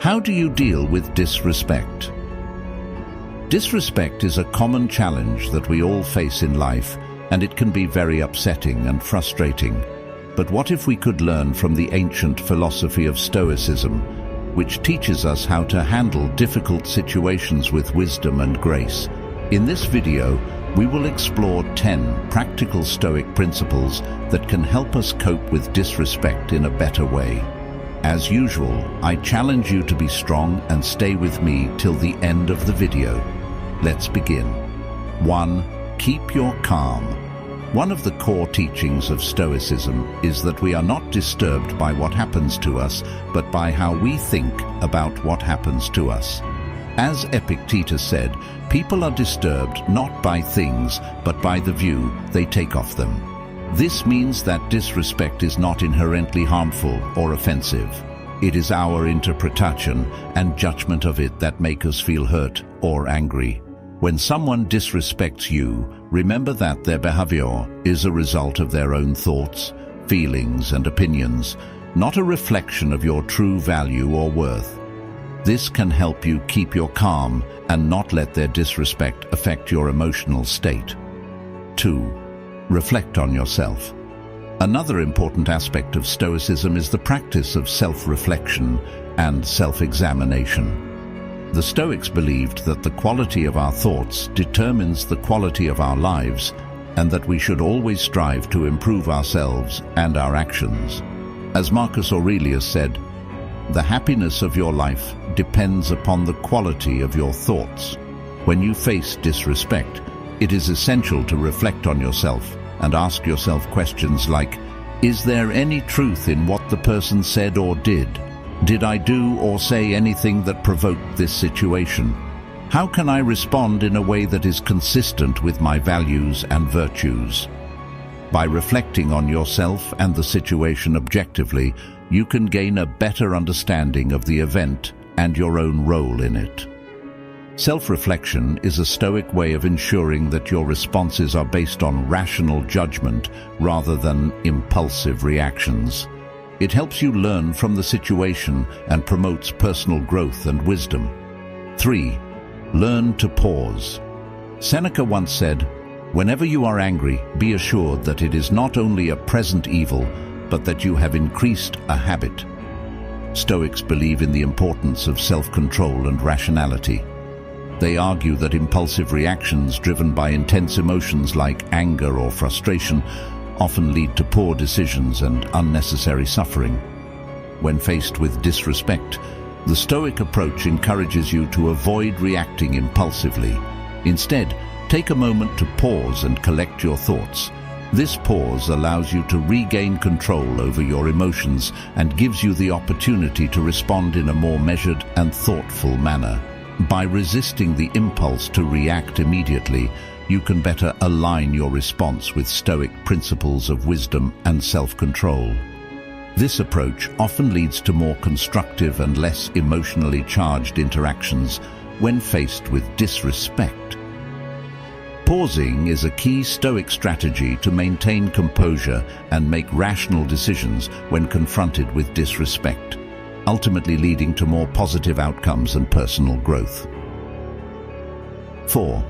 How do you deal with disrespect? Disrespect is a common challenge that we all face in life, and it can be very upsetting and frustrating. But what if we could learn from the ancient philosophy of stoicism, which teaches us how to handle difficult situations with wisdom and grace? In this video, we will explore 10 practical Stoic principles that can help us cope with disrespect in a better way. As usual, I challenge you to be strong and stay with me till the end of the video. Let's begin. 1. Keep your calm. One of the core teachings of Stoicism is that we are not disturbed by what happens to us, but by how we think about what happens to us. As Epictetus said, people are disturbed not by things, but by the view they take of them. This means that disrespect is not inherently harmful or offensive. It is our interpretation and judgment of it that make us feel hurt or angry. When someone disrespects you, remember that their behavior is a result of their own thoughts, feelings, and opinions, not a reflection of your true value or worth. This can help you keep your calm and not let their disrespect affect your emotional state. 2. Reflect on yourself. Another important aspect of Stoicism is the practice of self-reflection and self-examination. The Stoics believed that the quality of our thoughts determines the quality of our lives, and that we should always strive to improve ourselves and our actions. As Marcus Aurelius said, "The happiness of your life depends upon the quality of your thoughts." When you face disrespect, it is essential to reflect on yourself and ask yourself questions like, is there any truth in what the person said or did? Did I do or say anything that provoked this situation? How can I respond in a way that is consistent with my values and virtues? By reflecting on yourself and the situation objectively, you can gain a better understanding of the event and your own role in it. Self-reflection is a Stoic way of ensuring that your responses are based on rational judgment rather than impulsive reactions. It helps you learn from the situation and promotes personal growth and wisdom. 3. Learn to pause. Seneca once said, "Whenever you are angry, be assured that it is not only a present evil, but that you have increased a habit." Stoics believe in the importance of self-control and rationality. They argue that impulsive reactions driven by intense emotions like anger or frustration often lead to poor decisions and unnecessary suffering. When faced with disrespect, the Stoic approach encourages you to avoid reacting impulsively. Instead, take a moment to pause and collect your thoughts. This pause allows you to regain control over your emotions and gives you the opportunity to respond in a more measured and thoughtful manner. By resisting the impulse to react immediately, you can better align your response with Stoic principles of wisdom and self-control. This approach often leads to more constructive and less emotionally charged interactions when faced with disrespect. Pausing is a key Stoic strategy to maintain composure and make rational decisions when confronted with disrespect, ultimately leading to more positive outcomes and personal growth. 4.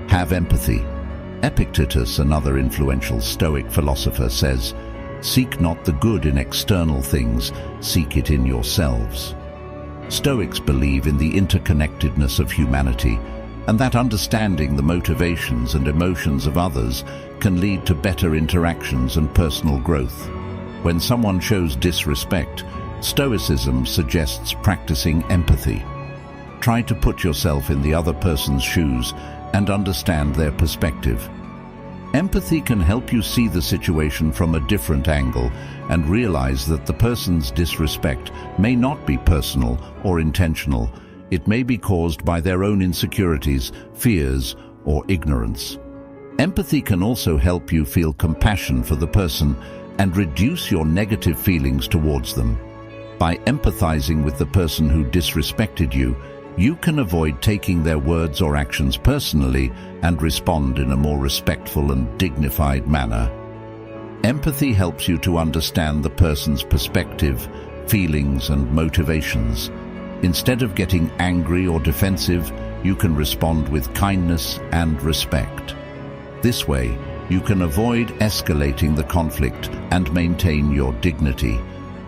Have empathy. Epictetus, another influential Stoic philosopher, says, "Seek not the good in external things, seek it in yourselves." Stoics believe in the interconnectedness of humanity, and that understanding the motivations and emotions of others can lead to better interactions and personal growth. When someone shows disrespect, Stoicism suggests practicing empathy. Try to put yourself in the other person's shoes and understand their perspective. Empathy can help you see the situation from a different angle and realize that the person's disrespect may not be personal or intentional. It may be caused by their own insecurities, fears, or ignorance. Empathy can also help you feel compassion for the person and reduce your negative feelings towards them. By empathizing with the person who disrespected you, you can avoid taking their words or actions personally and respond in a more respectful and dignified manner. Empathy helps you to understand the person's perspective, feelings, and motivations. Instead of getting angry or defensive, you can respond with kindness and respect. This way, you can avoid escalating the conflict and maintain your dignity.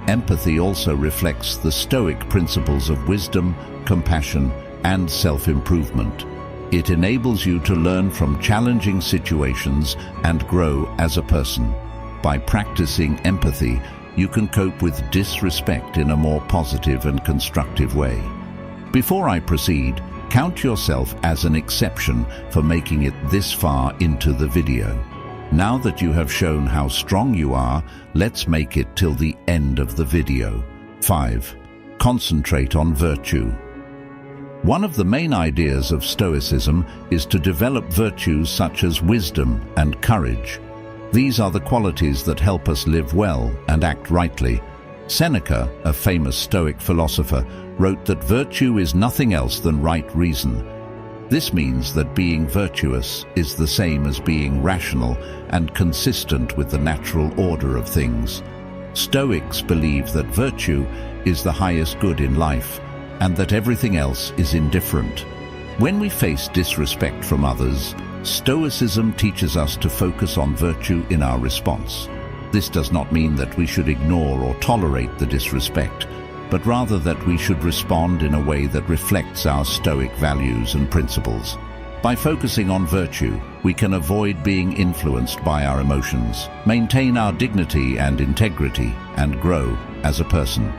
Empathy also reflects the Stoic principles of wisdom, compassion, and self-improvement. It enables you to learn from challenging situations and grow as a person. By practicing empathy, you can cope with disrespect in a more positive and constructive way. Before I proceed, count yourself as an exception for making it this far into the video. Now that you have shown how strong you are, let's make it till the end of the video. 5. Concentrate on virtue. One of the main ideas of Stoicism is to develop virtues such as wisdom and courage. These are the qualities that help us live well and act rightly. Seneca, a famous Stoic philosopher, wrote that virtue is nothing else than right reason. This means that being virtuous is the same as being rational and consistent with the natural order of things. Stoics believe that virtue is the highest good in life, and that everything else is indifferent. When we face disrespect from others, Stoicism teaches us to focus on virtue in our response. This does not mean that we should ignore or tolerate the disrespect, but rather that we should respond in a way that reflects our Stoic values and principles. By focusing on virtue, we can avoid being influenced by our emotions, maintain our dignity and integrity, and grow as a person.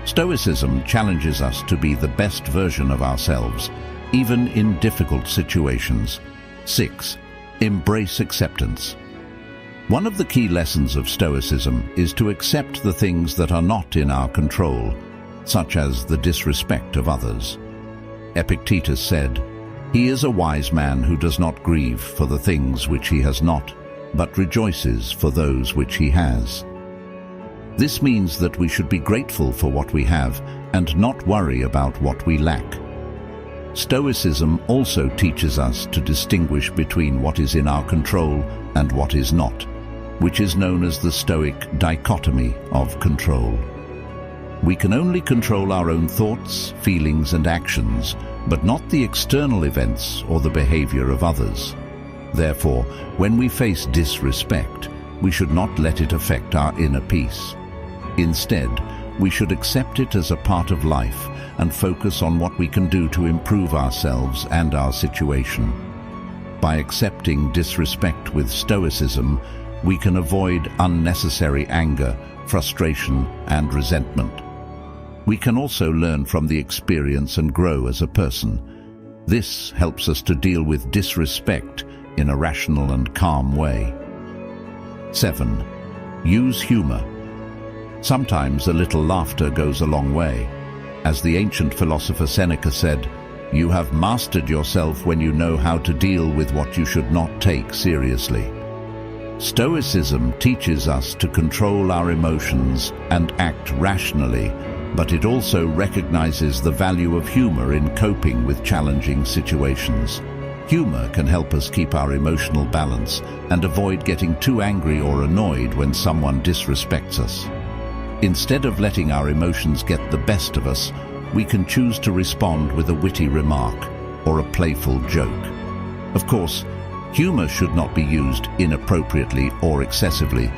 Stoicism challenges us to be the best version of ourselves, even in difficult situations. 6. Embrace acceptance. One of the key lessons of Stoicism is to accept the things that are not in our control, such as the disrespect of others. Epictetus said, "He is a wise man who does not grieve for the things which he has not, but rejoices for those which he has." This means that we should be grateful for what we have and not worry about what we lack. Stoicism also teaches us to distinguish between what is in our control and what is not, which is known as the Stoic dichotomy of control. We can only control our own thoughts, feelings, and actions, but not the external events or the behavior of others. Therefore, when we face disrespect, we should not let it affect our inner peace. Instead, we should accept it as a part of life and focus on what we can do to improve ourselves and our situation. By accepting disrespect with Stoicism, we can avoid unnecessary anger, frustration, and resentment. We can also learn from the experience and grow as a person. This helps us to deal with disrespect in a rational and calm way. 7. Use humor. Sometimes a little laughter goes a long way. As the ancient philosopher Seneca said, "You have mastered yourself when you know how to deal with what you should not take seriously." Stoicism teaches us to control our emotions and act rationally, but it also recognizes the value of humor in coping with challenging situations. Humor can help us keep our emotional balance and avoid getting too angry or annoyed when someone disrespects us. Instead of letting our emotions get the best of us, we can choose to respond with a witty remark or a playful joke. Of course, humor should not be used inappropriately or excessively,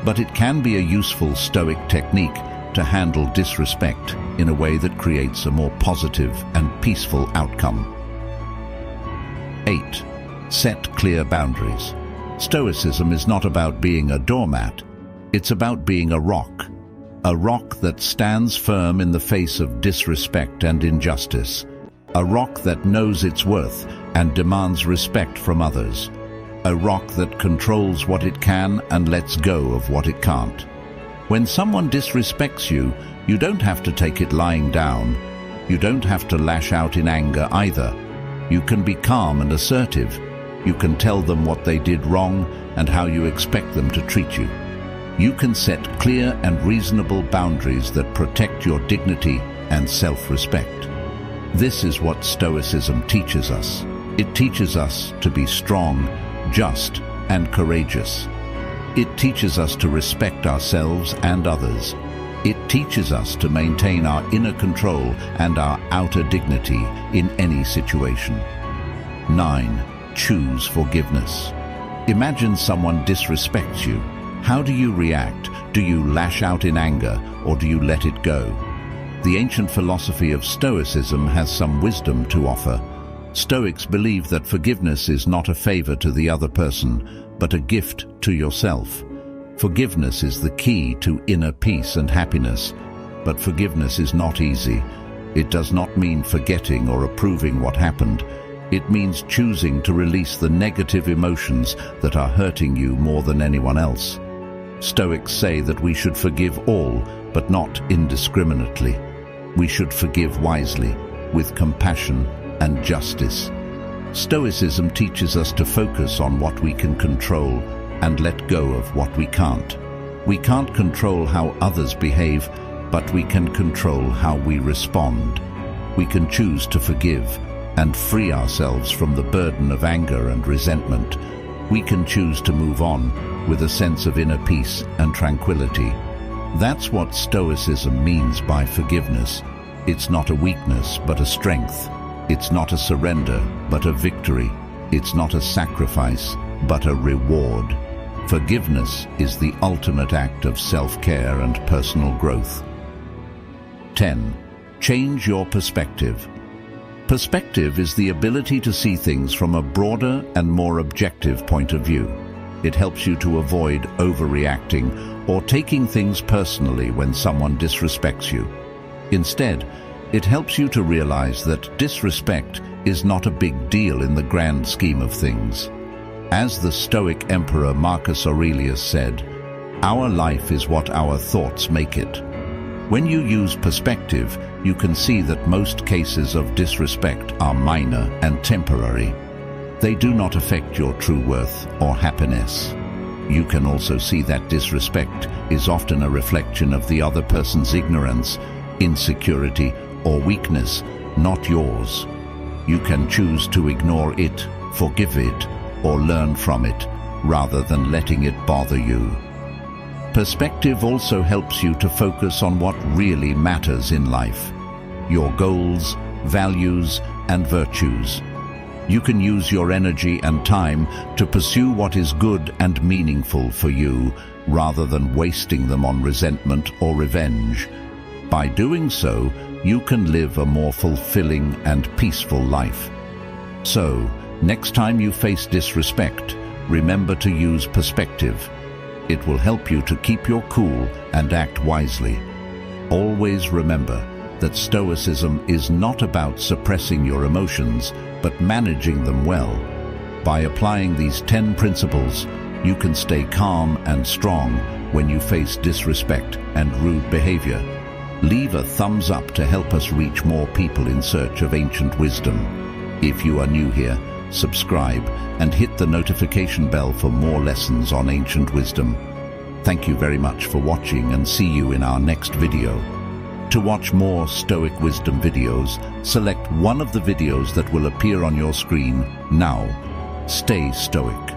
but it can be a useful Stoic technique to handle disrespect in a way that creates a more positive and peaceful outcome. 8. Set clear boundaries. Stoicism is not about being a doormat. It's about being a rock that stands firm in the face of disrespect and injustice, a rock that knows its worth and demands respect from others, a rock that controls what it can and lets go of what it can't. When someone disrespects you, you don't have to take it lying down. You don't have to lash out in anger either. You can be calm and assertive. You can tell them what they did wrong and how you expect them to treat you. You can set clear and reasonable boundaries that protect your dignity and self-respect. This is what Stoicism teaches us. It teaches us to be strong, just, and courageous. It teaches us to respect ourselves and others. It teaches us to maintain our inner control and our outer dignity in any situation. 9. Choose forgiveness. Imagine someone disrespects you. How do you react? Do you lash out in anger, or do you let it go? The ancient philosophy of Stoicism has some wisdom to offer. Stoics believe that forgiveness is not a favor to the other person, but a gift to yourself. Forgiveness is the key to inner peace and happiness, but forgiveness is not easy. It does not mean forgetting or approving what happened. It means choosing to release the negative emotions that are hurting you more than anyone else. Stoics say that we should forgive all, but not indiscriminately. We should forgive wisely, with compassion and justice. Stoicism teaches us to focus on what we can control and let go of what we can't. We can't control how others behave, but we can control how we respond. We can choose to forgive and free ourselves from the burden of anger and resentment. We can choose to move on with a sense of inner peace and tranquility. That's what Stoicism means by forgiveness. It's not a weakness, but a strength. It's not a surrender, but a victory. It's not a sacrifice, but a reward. Forgiveness is the ultimate act of self-care and personal growth. 10. Change your perspective. Perspective is the ability to see things from a broader and more objective point of view. It helps you to avoid overreacting or taking things personally when someone disrespects you. Instead, it helps you to realize that disrespect is not a big deal in the grand scheme of things. As the Stoic Emperor Marcus Aurelius said, "Our life is what our thoughts make it." When you use perspective, you can see that most cases of disrespect are minor and temporary. They do not affect your true worth or happiness. You can also see that disrespect is often a reflection of the other person's ignorance, insecurity, or weakness, not yours. You can choose to ignore it, forgive it, or learn from it, rather than letting it bother you. Perspective also helps you to focus on what really matters in life: your goals, values, and virtues. You can use your energy and time to pursue what is good and meaningful for you, rather than wasting them on resentment or revenge. By doing so, you can live a more fulfilling and peaceful life. So, next time you face disrespect, remember to use perspective. It will help you to keep your cool and act wisely. Always remember that Stoicism is not about suppressing your emotions, but managing them well. By applying these 10 principles, you can stay calm and strong when you face disrespect and rude behavior. Leave a thumbs up to help us reach more people in search of ancient wisdom. If you are new here, subscribe and hit the notification bell for more lessons on ancient wisdom. Thank you very much for watching, and see you in our next video. To watch more Stoic Wisdom videos, select one of the videos that will appear on your screen now. Stay stoic.